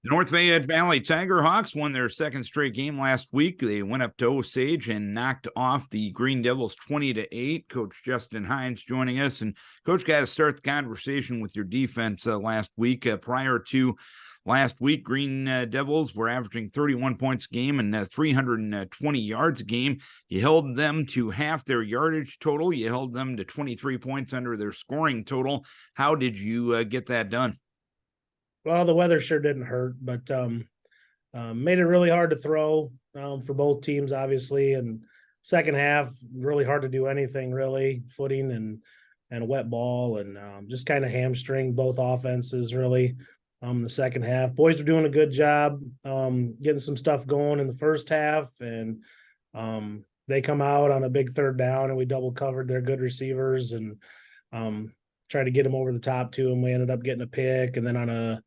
The North Fayette Valley Tiger Hawks won their second straight game last week. They went up to Osage and knocked off the Green Devils 20-8. Coach Justin Heins joining us. And Coach, got to start the conversation with your defense last week. Prior to last week, Green Devils were averaging 31 points a game and 320 yards a game. You held them to half their yardage total. You held them to 23 points under their scoring total. How did you get that done? Well, the weather sure didn't hurt, but made it really hard to throw for both teams, obviously. And second half, really hard to do anything, really. Footing and a wet ball, and just kind of hamstring both offenses, really. The second half, boys were doing a good job getting some stuff going in the first half, and they come out on a big third down, and we double covered their good receivers and tried to get them over the top to him. We ended up getting a pick, and then on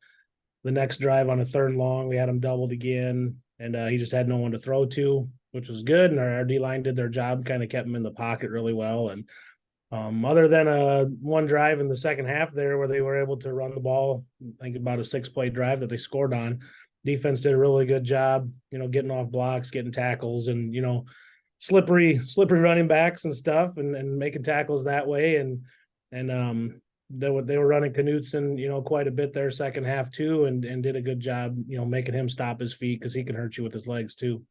the next drive on a third and long, we had him doubled again, and he just had no one to throw to, which was good. And our D-line did their job, kind of kept him in the pocket really well. And other than one drive in the second half there where they were able to run the ball, I think about a 6-play drive that they scored on, defense did a really good job, getting off blocks, getting tackles, and, slippery running backs and stuff, and making tackles that way. And they were running Knutson, quite a bit there second half too, and did a good job, making him stop his feet because he can hurt you with his legs too.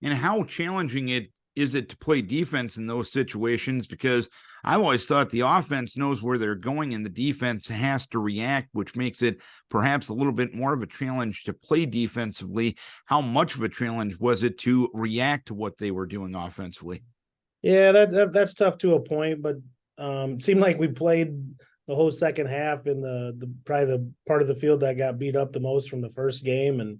And how challenging is it to play defense in those situations? Because I've always thought the offense knows where they're going and the defense has to react, which makes it perhaps a little bit more of a challenge to play defensively. How much of a challenge was it to react to what they were doing offensively? Yeah, that's tough to a point, but it seemed like we played the whole second half in the probably the part of the field that got beat up the most from the first game. And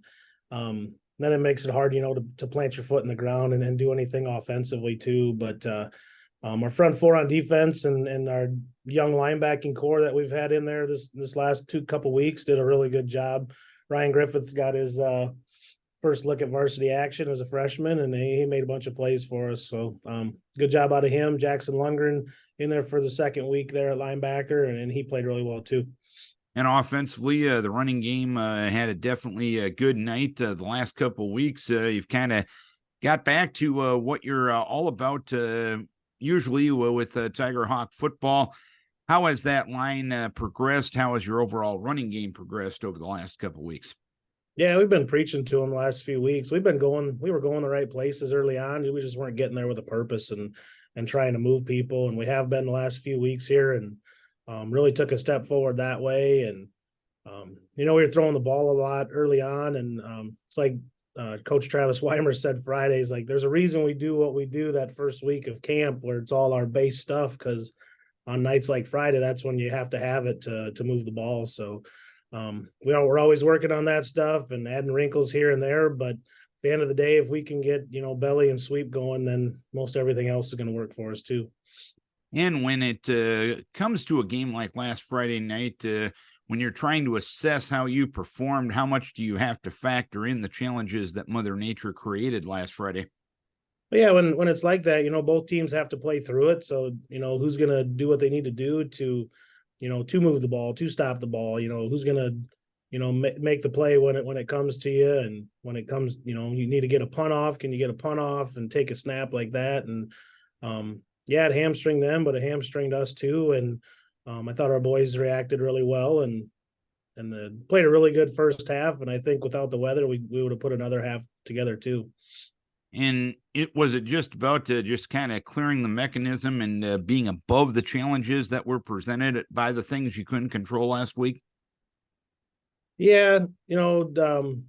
then it makes it hard, to plant your foot in the ground and do anything offensively too. But our front four on defense and our young linebacking core that we've had in there this last couple weeks did a really good job. Ryan Griffith's got his first look at varsity action as a freshman, and he made a bunch of plays for us. So good job out of him. Jackson Lundgren in there for the second week there at linebacker, and he played really well too. And offensively, the running game had definitely a good night the last couple of weeks. You've kind of got back to what you're all about usually with Tiger Hawk football. How has that line progressed? How has your overall running game progressed over the last couple of weeks? Yeah, we've been preaching to them the last few weeks. We were going the right places early on. We just weren't getting there with a purpose and trying to move people. And we have been the last few weeks here, and really took a step forward that way. And, we were throwing the ball a lot early on. And it's like Coach Travis Weimer said Fridays, like, there's a reason we do what we do that first week of camp where it's all our base stuff, because on nights like Friday, that's when you have to have it to move the ball. So we're always working on that stuff and adding wrinkles here and there, but at the end of the day, if we can get belly and sweep going, then most everything else is going to work for us too. And when it comes to a game like last Friday night, when you're trying to assess how you performed, how much do you have to factor in the challenges that Mother Nature created last Friday? But yeah, when it's like that, both teams have to play through it. So who's going to do what they need to do to to move the ball, to stop the ball, who's going to, make the play when it comes to you. And when it comes, you need to get a punt off. Can you get a punt off and take a snap like that? And yeah, it hamstringed them, but it hamstringed us too. And I thought our boys reacted really well and played a really good first half. And I think without the weather, we would have put another half together too. And was it just about just kind of clearing the mechanism and being above the challenges that were presented by the things you couldn't control last week? Yeah, we on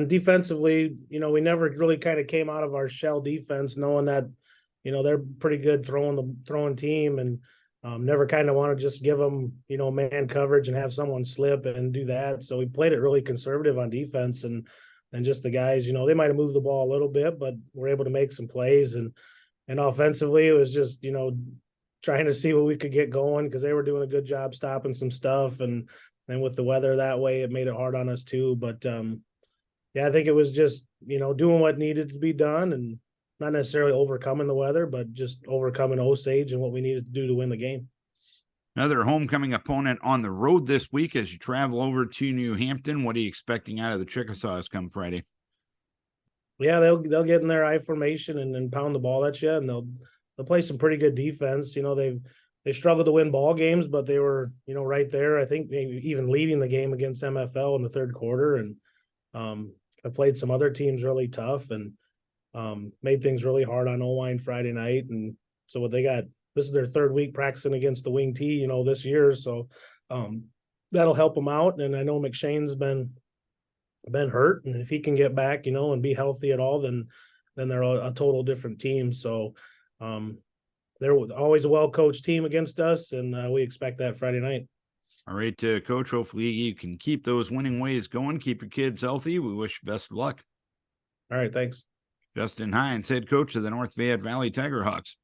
defensively, we never really kind of came out of our shell defense, knowing that, they're pretty good throwing team, and never kind of want to just give them, man coverage and have someone slip and do that. So we played it really conservative on defense, and just the guys, they might have moved the ball a little bit, but we're able to make some plays. And offensively, it was just, trying to see what we could get going, because they were doing a good job stopping some stuff. And with the weather that way, it made it hard on us too. But yeah, I think it was just, doing what needed to be done, and not necessarily overcoming the weather, but just overcoming Osage and what we needed to do to win the game. Another homecoming opponent on the road this week as you travel over to New Hampton. What are you expecting out of the Chickasaws come Friday? Yeah, they'll get in their I formation and pound the ball at you, and they'll play some pretty good defense. They struggled to win ball games, but they were right there. I think maybe even leading the game against MFL in the third quarter, and I played some other teams really tough and made things really hard on Owine Friday night. And so what they got, this is their third week practicing against the Wing T, this year. So that'll help them out. And I know McShane's been hurt, and if he can get back, and be healthy at all, then they're a total different team. So they're always a well-coached team against us, and we expect that Friday night. All right, Coach, hopefully you can keep those winning ways going. Keep your kids healthy. We wish you best of luck. All right, thanks. Justin Heins, head coach of the North Fayette Valley Tiger Hawks.